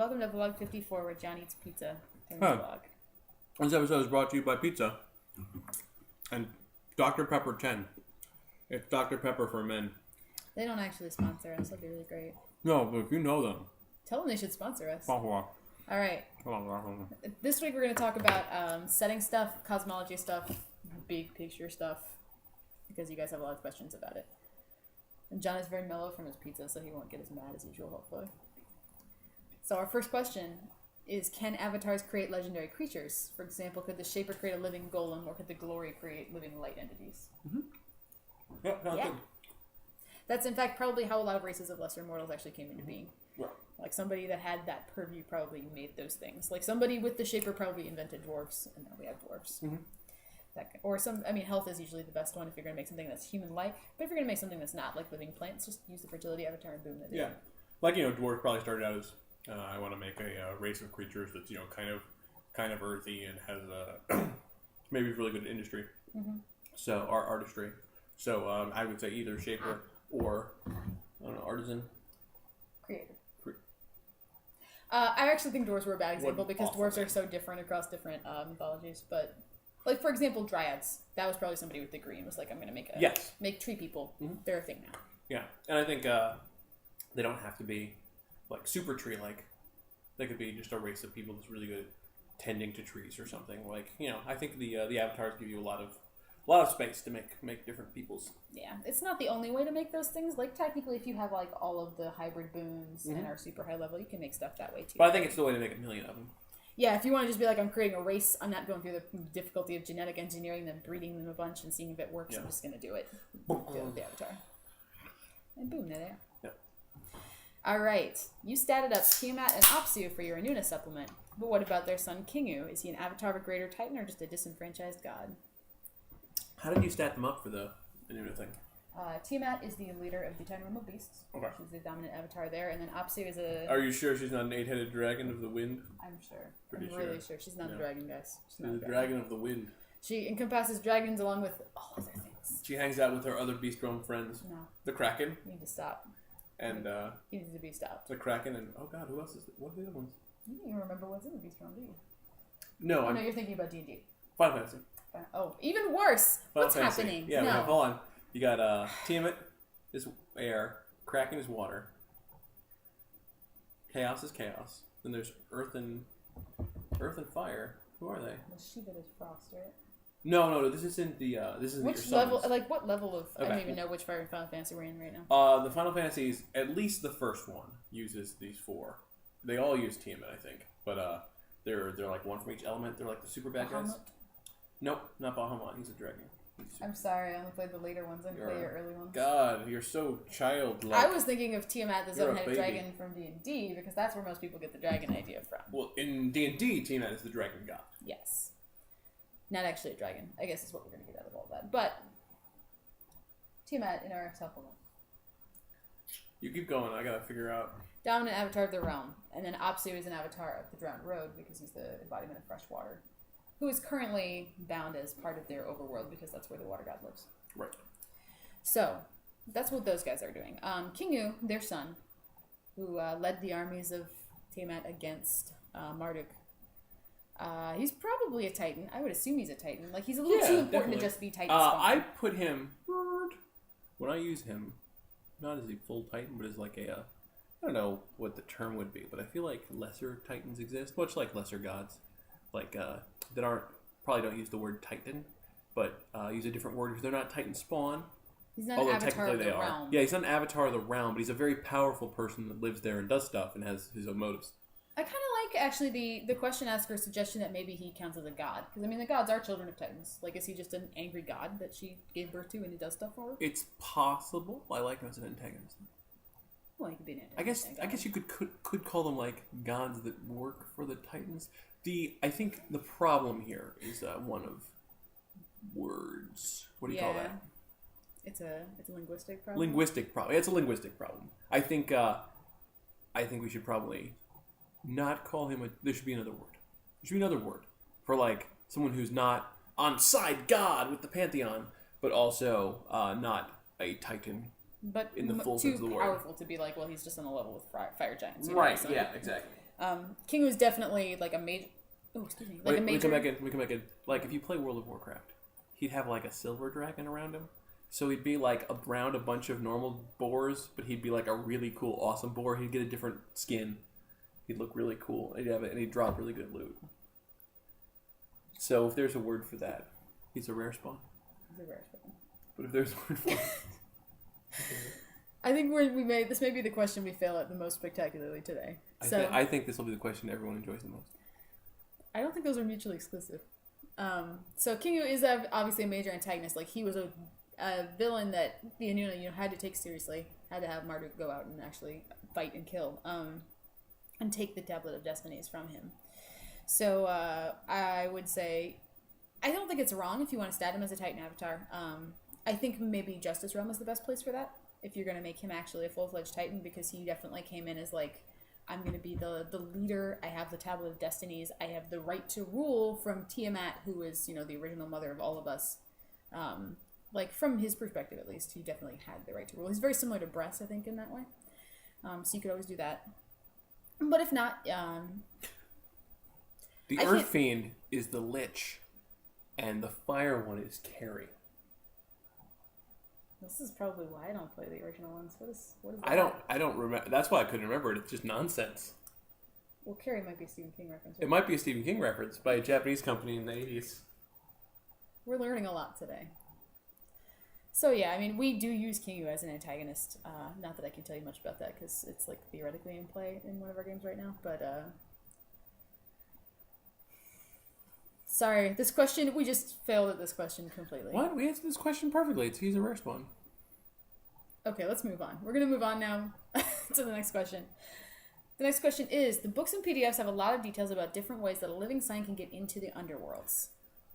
welcome to Vlog 54, where John eats pizza during the vlog. This episode is brought to you by pizza and Dr. Pepper 10. It's Dr. Pepper for men. They don't actually sponsor us. That'd be really great. No, but if you know them. Tell them they should sponsor us. All right. This week we're going to talk about setting stuff, cosmology stuff, big picture stuff, because you guys have a lot of questions about it. And John is very mellow from his pizza, so he won't get as mad as usual, hopefully. So our first question is, can avatars create legendary creatures? For example, could the Shaper create a living golem, or could the Glory create living light entities? Mm-hmm. Yeah. Good. That's, in fact, probably how a lot of races of lesser mortals actually came into being. Yeah. Like, somebody that had that purview probably made those things. Like, somebody with the Shaper probably invented dwarves, and now we have dwarves. Mm-hmm. Health is usually the best one if you're going to make something that's human-like. But if you're going to make something that's not, like living plants, just use the fertility avatar and boom, that yeah. Like, dwarves probably started out as, I want to make a race of creatures that's, kind of earthy and has maybe really good industry. Mm-hmm. So, artistry. So, I would say either Shaper or, artisan. Creator. I actually think dwarves were a bad example because dwarves are so different across different mythologies. But, like, for example, dryads. That was probably somebody with the green. Was like, I'm going to make tree people. Mm-hmm. They're a thing now. Yeah. And I think they don't have to be, like, super tree-like. They could be just a race of people that's really good at tending to trees or something. Like, I think the avatars give you a lot of space to make different peoples. Yeah, it's not the only way to make those things. Like, technically, if you have, like, all of the hybrid boons and are super high level, you can make stuff that way, too. But I think it's the way to make a million of them. Yeah, if you want to just be like, I'm creating a race, I'm not going through the difficulty of genetic engineering them, breeding them a bunch, and seeing if it works, I'm just going to do it. Do it with the avatar. And boom, there they are. Yep. Alright, you statted up Tiamat and Apsu for your Anunna supplement. But what about their son Kingu? Is he an avatar of a greater titan or just a disenfranchised god? How did you stat them up for the Anunna thing? Tiamat is the leader of the Titanrealm of Beasts. Okay. She's the dominant avatar there, and then Apsu is a... Are you sure she's not an 8-headed dragon of the wind? I'm sure. Pretty I'm really sure. She's not a dragon, guys. She's the dragon of the wind. She encompasses dragons along with all other things. She hangs out with her other beast realm friends. No. The Kraken. You need to stop. And, he needs to be stopped. The Kraken and, oh god, who else is it? What are the other ones? You don't even remember what's in the beast realm, do you? No, No, you're thinking about D&D. Final Fantasy. Oh, even worse. What's Fantasy. happening? Yeah, no. hold on. You got, Tiamat is air, Kraken is water, Chaos is chaos. Then there's Earth and Fire. Who are they? Well, Shiva is frost, right? No. This isn't the. This is which level? Like what level of? Okay. I don't even know which Fire and Final Fantasy we're in right now. The Final Fantasies, at least the first one, uses these four. They all use Tiamat, I think, but they're like one from each element. They're like the super bad guys. Nope, not Bahamut. He's a dragon. I'm sorry, I only played the later ones. I didn't play your early ones. God, you're so childlike. I was thinking of Tiamat, the seven-headed dragon from D&D, because that's where most people get the dragon idea from. Well, in D&D, Tiamat is the dragon god. Yes. Not actually a dragon, I guess is what we're going to get out of all that. But, Tiamat in our supplement. You keep going, I gotta figure out. Dominant avatar of the realm. And then Apsu is an avatar of the drowned road, because he's the embodiment of fresh water. Who is currently bound as part of their overworld because that's where the water god lives. Right. So, that's what those guys are doing. Kingu, their son, who led the armies of Tiamat against Marduk, he's probably a Titan. I would assume he's a Titan. Like, he's a little too important to just be Titan spawn. I put him, when I use him, not as a full Titan, but as like a, I don't know what the term would be, but I feel like lesser Titans exist, much like lesser gods. Like, that probably don't use the word Titan, but use a different word because they're not Titan spawn. He's not an avatar of the realm. Yeah, he's not an avatar of the realm, but he's a very powerful person that lives there and does stuff and has his own motives. I kind of like, actually, the question asker's suggestion that maybe he counts as a god. Because, I mean, the gods are children of Titans. Like, is he just an angry god that she gave birth to and he does stuff for her? It's possible. I like him as an antagonist. Well, he could be an antagonist. I guess you could call them, like, gods that work for the Titans. I think the problem here is one of words. What do you call that? It's a linguistic problem. Linguistic problem. It's a linguistic problem. I think we should probably not call him there should be another word. There should be another word for like someone who's not on side God with the pantheon, but also not a Titan. But in the full sense of the word. Too powerful to be like, well, he's just on a level with fire giants. Right? Yeah, exactly. Kingu is definitely like a major. Oh, excuse me. Like a major. We can make it like if you play World of Warcraft, he'd have like a silver dragon around him. So he'd be like around a bunch of normal boars, but he'd be like a really cool, awesome boar. He'd get a different skin. He'd look really cool. And he'd drop really good loot. So if there's a word for that, he's a rare spawn. He's a rare spawn. But if there's a word for it, I think this may be the question we fail at the most spectacularly today. I think this will be the question everyone enjoys the most. I don't think those are mutually exclusive. So Kingu is obviously a major antagonist. Like he was a villain that the Anunna had to take seriously. Had to have Marduk go out and actually fight and kill, and take the Tablet of Destinies from him. So I would say, I don't think it's wrong if you want to stat him as a Titan avatar. I think maybe Justice Realm is the best place for that. If you're going to make him actually a full-fledged Titan, because he definitely came in as like, I'm going to be the leader. I have the Tablet of Destinies. I have the right to rule from Tiamat, who is, the original mother of all of us. Like, from his perspective, at least, he definitely had the right to rule. He's very similar to Bress, I think, in that way. So you could always do that. But if not... the Earth Fiend is the Lich, and the Fire one is Carrie. This is probably why I don't play the original ones. What is that? I don't remember. That's why I couldn't remember it. It's just nonsense. Well, Carrie might be a Stephen King reference. Right? It might be a Stephen King reference by a Japanese company in the 80s. We're learning a lot today. So yeah, I mean, we do use Kingu as an antagonist. Not that I can tell you much about that, because it's like theoretically in play in one of our games right now. But sorry, this question, we just failed at this question completely. What? We answered this question perfectly. He's a rare spawn. Okay, let's move on. We're going to move on now to the next question. The next question is, the books and PDFs have a lot of details about different ways that a living Scion can get into the Underworlds.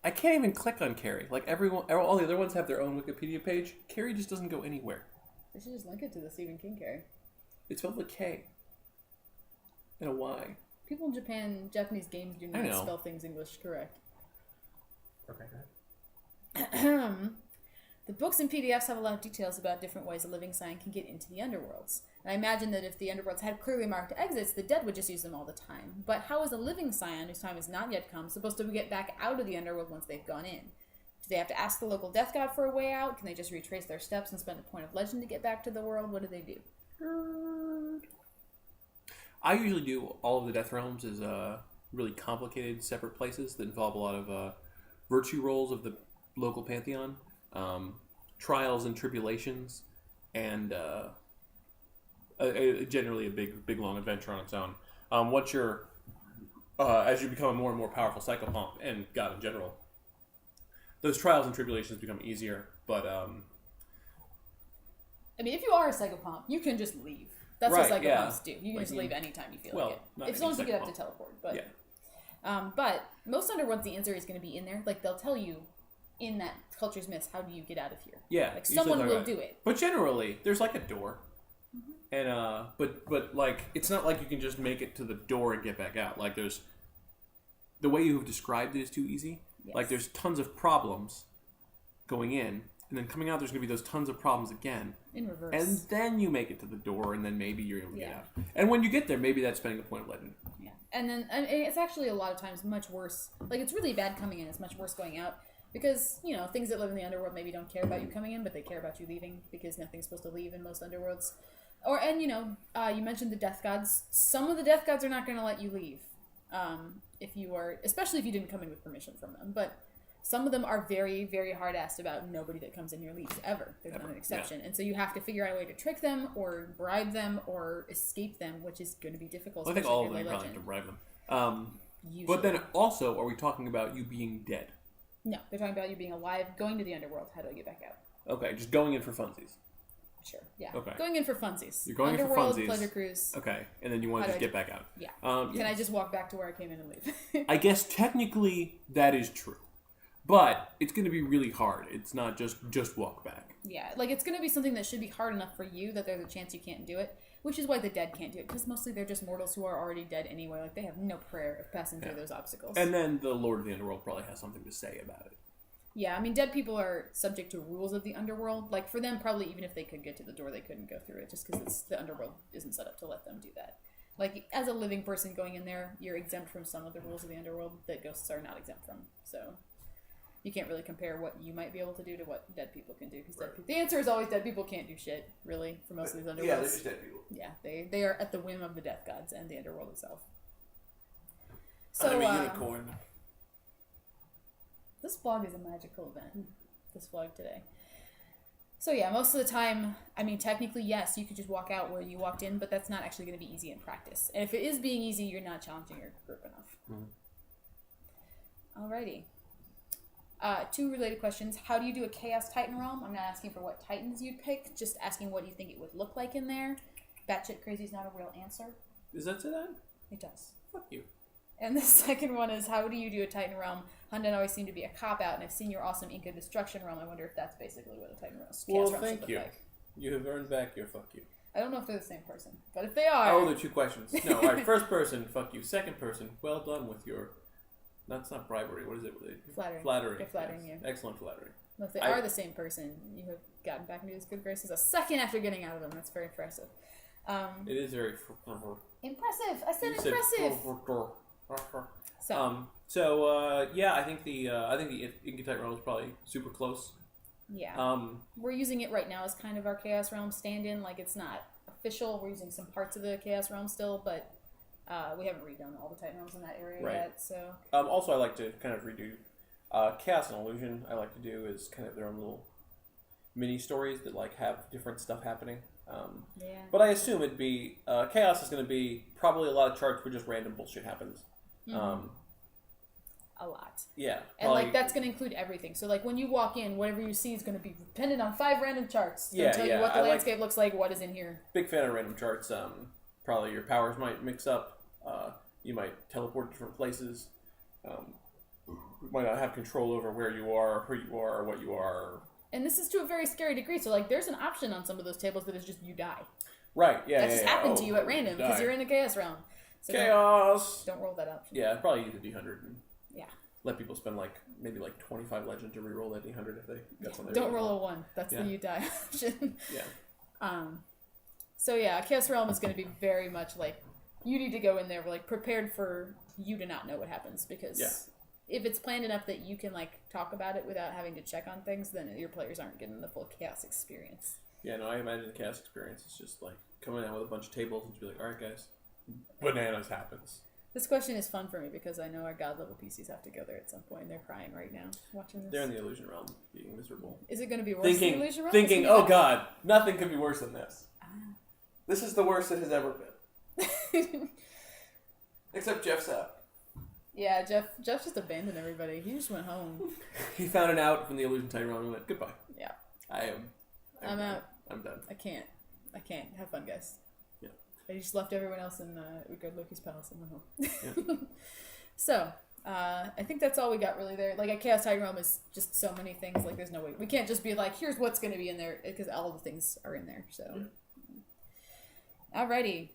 I can't even click on Carrie. Like all the other ones have their own Wikipedia page. Carrie just doesn't go anywhere. They should just link it to the Stephen King Carrie. It's spelled with a K. And a Y. People in Japanese games do not spell things English correct. Okay, go ahead. The books and PDFs have a lot of details about different ways a living Scion can get into the Underworlds. And I imagine that if the Underworlds had clearly marked exits, the dead would just use them all the time. But how is a living Scion, whose time has not yet come, supposed to get back out of the Underworld once they've gone in? Do they have to ask the local death god for a way out? Can they just retrace their steps and spend a point of legend to get back to the world? What do they do? I usually do all of the Death Realms as really complicated separate places that involve a lot of virtue rolls of the local pantheon, trials and tribulations, and generally a big long adventure on its own. Once you're as you become a more and more powerful psychopomp and god in general, those trials and tribulations become easier. But I mean, if you are a psychopomp, you can just leave. That's what psychopomps do. You can just leave anytime you feel like it. As long as you get up to teleport. But but most Underworlds, the answer is going to be in there. Like, they'll tell you in that Culture's Myths, how do you get out of here? Yeah. Like, someone will do it. But generally, there's like a door. Mm-hmm. And but like, it's not like you can just make it to the door and get back out. Like, there's the way you've described it is too easy. Yes. Like, there's tons of problems going in, and then coming out there's going to be those tons of problems again. In reverse. And then you make it to the door, and then maybe you're able to get out. And when you get there, maybe that's spending a point of legend. Yeah. And then it's actually a lot of times much worse. Like, it's really bad coming in. It's much worse going out. Because, things that live in the Underworld maybe don't care about you coming in, but they care about you leaving, because nothing's supposed to leave in most Underworlds. You mentioned the Death Gods. Some of the Death Gods are not going to let you leave. Especially if you didn't come in with permission from them. But some of them are very, very hard-assed about nobody that comes in here leaves, ever. There's not an exception. Yeah. And so you have to figure out a way to trick them, or bribe them, or escape them, which is going to be difficult. Well, I think all of them probably have to bribe them. But then also, are we talking about you being dead? No, they're talking about you being alive, going to the Underworld. How do I get back out? Okay, just going in for funsies. Sure, yeah. Okay. Going in for funsies. You're going Underworld, in for funsies. Pleasure Cruise. Okay, and then you want to just get back out. Yeah. Can I just walk back to where I came in and leave? I guess technically that is true. But it's going to be really hard. It's not just walk back. Yeah, like, it's going to be something that should be hard enough for you that there's a chance you can't do it, which is why the dead can't do it, because mostly they're just mortals who are already dead anyway. Like, they have no prayer of passing through those obstacles. And then the Lord of the Underworld probably has something to say about it. Yeah, I mean, dead people are subject to rules of the Underworld. Like, for them, probably even if they could get to the door, they couldn't go through it, just because the Underworld isn't set up to let them do that. Like, as a living person going in there, you're exempt from some of the rules of the Underworld that ghosts are not exempt from. So you can't really compare what you might be able to do to what dead people can do. Because the answer is always dead people can't do shit, really, for most of these Underworlds. Yeah, they're just dead people. Yeah, they are at the whim of the death gods and the Underworld itself. So, I'm a unicorn. This vlog is a magical event. This vlog today. So yeah, most of the time, I mean, technically, yes, you could just walk out where you walked in, but that's not actually going to be easy in practice. And if it is being easy, you're not challenging your group enough. Alrighty. 2 related questions. How do you do a Chaos Titanrealm? I'm not asking for what Titans you'd pick, just asking what you think it would look like in there. Batshit crazy is not a real answer. Does that say that? It does. Fuck you. And the second one is, how do you do a Titan realm? Hunden always seemed to be a cop-out, and I've seen your awesome INTO Destruction realm. I wonder if that's basically what a Titan realm is. Well, thank you. Like. You have earned back your fuck you. I don't know if they're the same person, but if they are... Oh, they're 2 questions. No, alright, first person, fuck you. Second person, well done with your... That's not bribery, what is it? Flattery. Flattery. They're flattering you. Excellent flattery. Well, if they are the same person, you have gotten back into his good graces a second after getting out of them. That's very impressive. It is very... Impressive! I said impressive! Yeah, I think the INTO Titanrealm is probably super close. Yeah. We're using it right now as kind of our Chaos Realm stand-in. Like, it's not official. We're using some parts of the Chaos Realm still, but we haven't redone all the Titan Realms in that area yet, so... Also, I like to kind of redo Chaos and Illusion. I like to do is kind of their own little mini-stories that, like, have different stuff happening. But I assume it'd be... Chaos is going to be probably a lot of charts where just random bullshit happens. A lot. Yeah. And like that's going to include everything. So like when you walk in, whatever you see is going to be dependent on 5 random charts. It's going to tell you what the landscape looks like, what is in here. Big fan of random charts. Probably your powers might mix up. You might teleport to different places. You might not have control over where you are, who you are, or what you are. And this is to a very scary degree. So like there's an option on some of those tables that is just you die. Right. Yeah. That just happened to you at random because you're in the Chaos Realm. So Chaos. Don't roll that option. Yeah, probably use a D100 and yeah. Let people spend maybe 25 legend to reroll that D100 if they got something. Don't roll a 1. That's the you die option. Yeah. So yeah, Chaos Realm is going to be very much like you need to go in there like prepared for you to not know what happens because if it's planned enough that you can like talk about it without having to check on things, then your players aren't getting the full Chaos experience. Yeah, no, I imagine the Chaos experience is just like coming out with a bunch of tables and just be like, all right, guys, bananas happens. This question is fun for me because I know our god level PCs have to go there at some point. They're crying right now watching this. They're in the Illusion Realm, being miserable. Is it going to be worse than the Illusion Realm? Thinking, oh god, nothing could be worse than this. This is the worst it has ever been. Except Jeff's out. Yeah, Jeff just abandoned everybody. He just went home. He found it out from the Illusion Titanrealm and went, goodbye. Yeah. I'm out. I'm done. I can't. Have fun, guys. Yeah. I just left everyone else in Loki's palace and went home. Yeah. So, I think that's all we got really there. Like, a Chaos Titanrealm is just so many things. Like, there's no way. We can't just be like, here's what's going to be in there, because all the things are in there. So, Alrighty.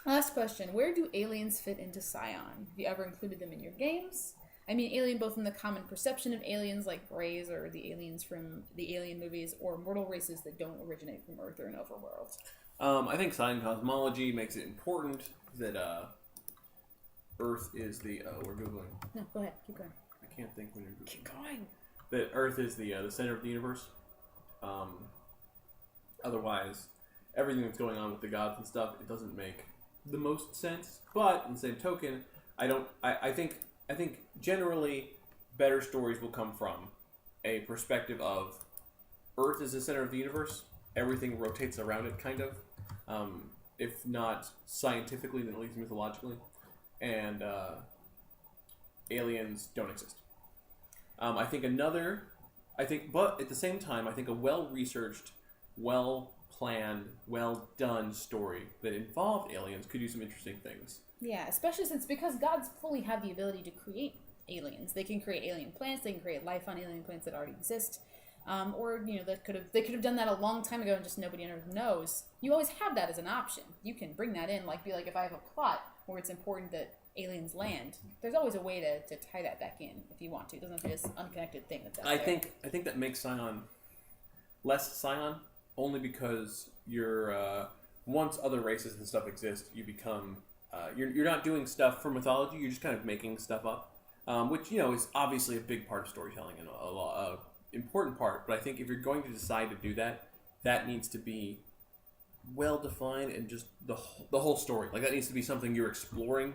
Last question. Where do aliens fit into Scion? Have you ever included them in your games? I mean alien both in the common perception of aliens like Greys or the aliens from the Alien movies or mortal races that don't originate from Earth or an overworld. I think Scion cosmology makes it important that Earth is the... we're Googling. No, go ahead. Keep going. I can't think when you're Googling. Keep going. That Earth is the center of the universe. Otherwise, everything that's going on with the gods and stuff, it doesn't make the most sense. But, in the same token, I think generally better stories will come from a perspective of Earth is the center of the universe. Everything rotates around it, kind of. If not scientifically, then at least mythologically. And aliens don't exist. But at the same time, I think a well-researched, well-planned, well-done story that involved aliens could do some interesting things. Yeah, especially because gods fully have the ability to create aliens. They can create alien planets. They can create life on alien planets that already exist. Or they could have done that a long time ago and just nobody ever knows. You always have that as an option. You can bring that in, be like if I have a plot where it's important that aliens land. There's always a way to tie that back in if you want to. It doesn't have to be this unconnected thing that's out there. I think that makes Scion less Scion only because you're once other races and stuff exist, you become you're not doing stuff for mythology. You're just kind of making stuff up, which is obviously a big part of storytelling and a important part. But I think if you're going to decide to do that, that needs to be well defined and just the whole story. Like that needs to be something you're exploring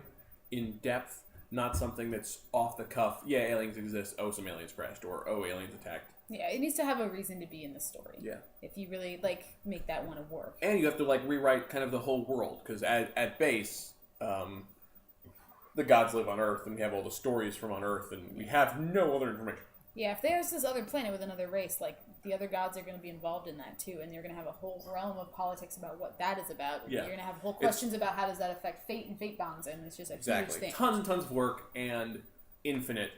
in depth, not something that's off the cuff. Yeah, aliens exist. Oh, some aliens crashed, or oh, aliens attacked. Yeah, it needs to have a reason to be in the story. Yeah. If you really make that one to work. And you have to rewrite kind of the whole world because at base, the gods live on Earth, and we have all the stories from on Earth, and we have no other information. Yeah, if there's this other planet with another race, the other gods are going to be involved in that too, and you're going to have a whole realm of politics about what that is about. Yeah. You're going to have whole questions about how does that affect fate and fate bonds, and it's just a huge thing. Tons and tons of work and infinite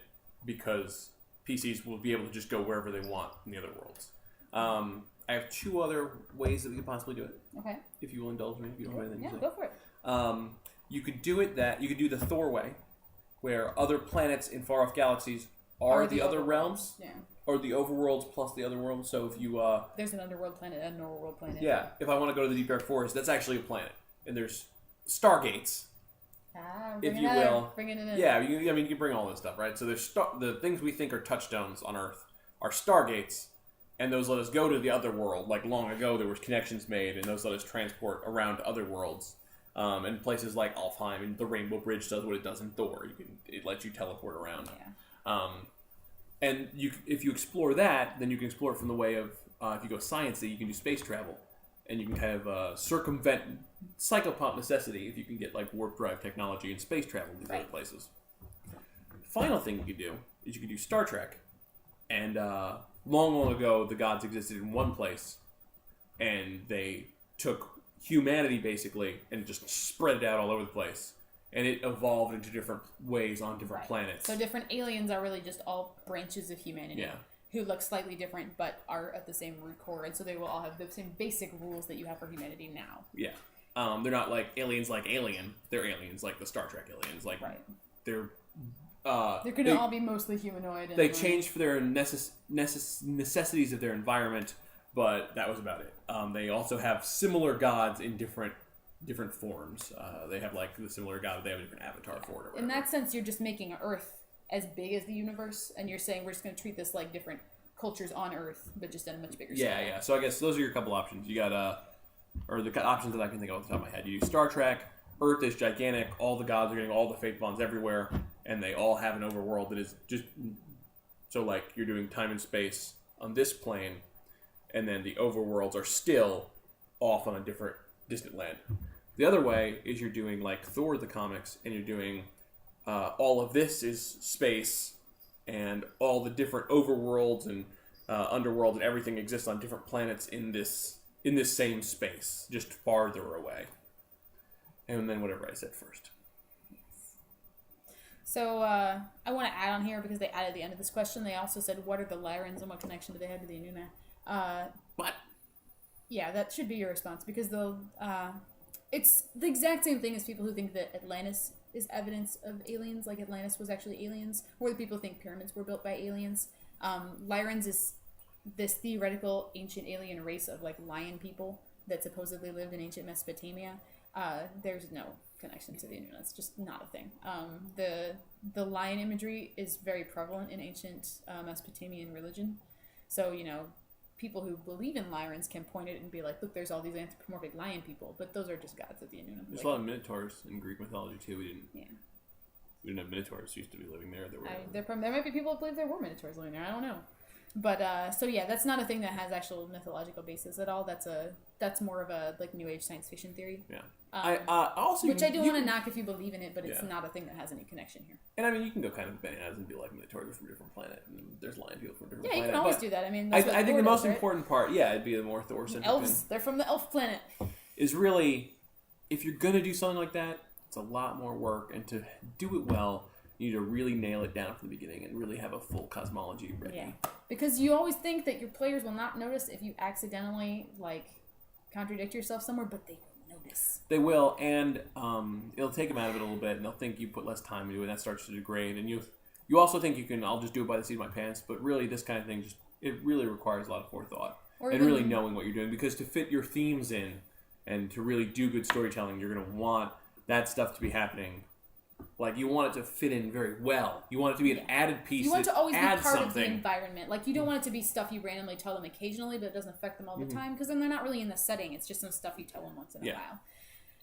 because PCs will be able to just go wherever they want in the other worlds. I have 2 other ways that we could possibly do it. Okay. If you will indulge me, if you don't have anything to say. Go for it. You could do it you could do the Thor way, where other planets in far off galaxies are the other realms. Yeah. Or the overworlds plus the other worlds. So if you there's an underworld planet and an overworld planet. Yeah. If I want to go to the deep dark forest, that's actually a planet, and there's stargates. If you will, bringing it in. Yeah, you can bring all this stuff, right? So there's the things we think are touchstones on Earth are stargates, and those let us go to the other world. Like long ago, there was connections made, and those let us transport around to other worlds. And places like Alfheim and the Rainbow Bridge does what it does in Thor. It lets you teleport around. Yeah. And if you explore that, then you can explore it from the way of if you go sciencey, you can do space travel, and you can kind of circumvent psychopomp necessity if you can get warp drive technology and space travel to these other places. Final thing you could do is you could do Star Trek, and long ago the gods existed in one place, and they took humanity basically and just spread it out all over the place. And it evolved into different ways on different planets. So different aliens are really just all branches of humanity. Yeah. Who look slightly different but are at the same root core. And so they will all have the same basic rules that you have for humanity now. Yeah. They're not aliens like Alien. They're aliens like the Star Trek aliens. They're going to all be mostly humanoid. And they change for their necessities of their environment, but that was about it. They also have similar gods in different forms. They have the similar god, they have a different avatar for it. Or whatever. In that sense, you're just making Earth as big as the universe, and you're saying we're just going to treat this like different cultures on Earth, but just at a much bigger scale. Yeah. So I guess those are your couple options. You got or the options that I can think of off the top of my head. You do Star Trek. Earth is gigantic. All the gods are getting all the fate bonds everywhere, and they all have an overworld that is just so you're doing time and space on this plane, and then the overworlds are still off on a different distant land. The other way is you're doing Thor the comics, and you're doing all of this is space, and all the different overworlds and underworlds and everything exists on different planets in this same space, just farther away. And then whatever I said first. So I want to add on here because they added at the end of this question. They also said, "What are the Lyrans and what connection do they have to the Anunna?" What? Yeah, that should be your response because it's the exact same thing as people who think that Atlantis is evidence of aliens, like Atlantis was actually aliens, or the people who think pyramids were built by aliens. Lyrans is this theoretical ancient alien race of lion people that supposedly lived in ancient Mesopotamia. There's no connection to the Anunna. It's just not a thing. The lion imagery is very prevalent in ancient Mesopotamian religion. So, people who believe in Lyrans can point it and be like, look, there's all these anthropomorphic lion people, but those are just gods of the Anunna. There's a lot of minotaurs in Greek mythology too. We didn't have minotaurs used to be living there. There might be people who believe there were minotaurs living there. I don't know. But that's not a thing that has actual mythological basis at all. That's more of a New Age science fiction theory. Yeah. I don't want to knock if you believe in it, but it's not a thing that has any connection here. And you can go kind of bananas and be like minotaurs from a different planet, and there's lion people from a different planet. Yeah, you can always do that. I think the most important part, it'd be the more Thor-centric elves. They're from the elf planet. Is really, if you're gonna do something like that, it's a lot more work, and to do it well, you need to really nail it down from the beginning and really have a full cosmology ready. Yeah, because you always think that your players will not notice if you accidentally contradict yourself somewhere, but they will notice. They will, and it'll take them out of it a little bit, and they'll think you put less time into it, and that starts to degrade. And you also think I'll just do it by the seat of my pants, but really this kind of thing it really requires a lot of forethought and really knowing what you're doing, because to fit your themes in And to really do good storytelling, you're going to want that stuff to be happening. Like, you want it to fit in very well. You want it to be an added piece. You want it to always be part something. of the environment. Like, you don't want it to be stuff you randomly tell them occasionally, but it doesn't affect them all the time, because then they're not really in the setting. It's just some stuff you tell them once in a while.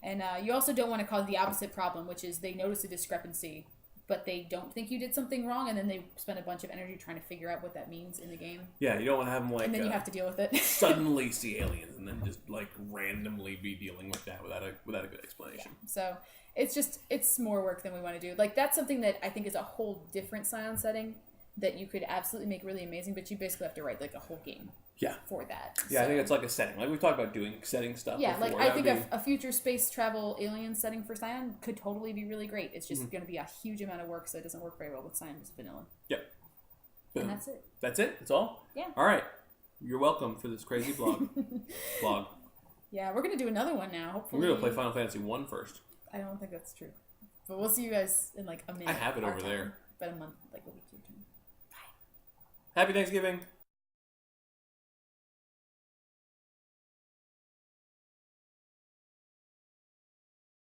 And you also don't want to cause the opposite problem, which is they notice a discrepancy, but they don't think you did something wrong, and then they spend a bunch of energy trying to figure out what that means in the game. Yeah, you don't want to have them, like... And then you have to deal with it. suddenly see aliens, and then just, like, randomly be dealing with that without a good explanation. Yeah. So, it's more work than we want to do. Like, that's something that I think is a whole different Scion setting that you could absolutely make really amazing, but you basically have to write, like, a whole game. For that. Yeah, so, I think it's like a setting. Like, we've talked about doing setting stuff before. Like, I think a future space travel alien setting for Scion could totally be really great. It's just going to be a huge amount of work, so it doesn't work very well with Scion just vanilla. Yep. And that's it. That's it? That's all? Yeah. All right. You're welcome for this crazy blog. Yeah, we're going to do another one now, hopefully. We're going to play Final Fantasy 1 first. I don't think that's true. But we'll see you guys in, like, a minute. I have it over there. About a month, like a week or two. Bye. Happy Thanksgiving.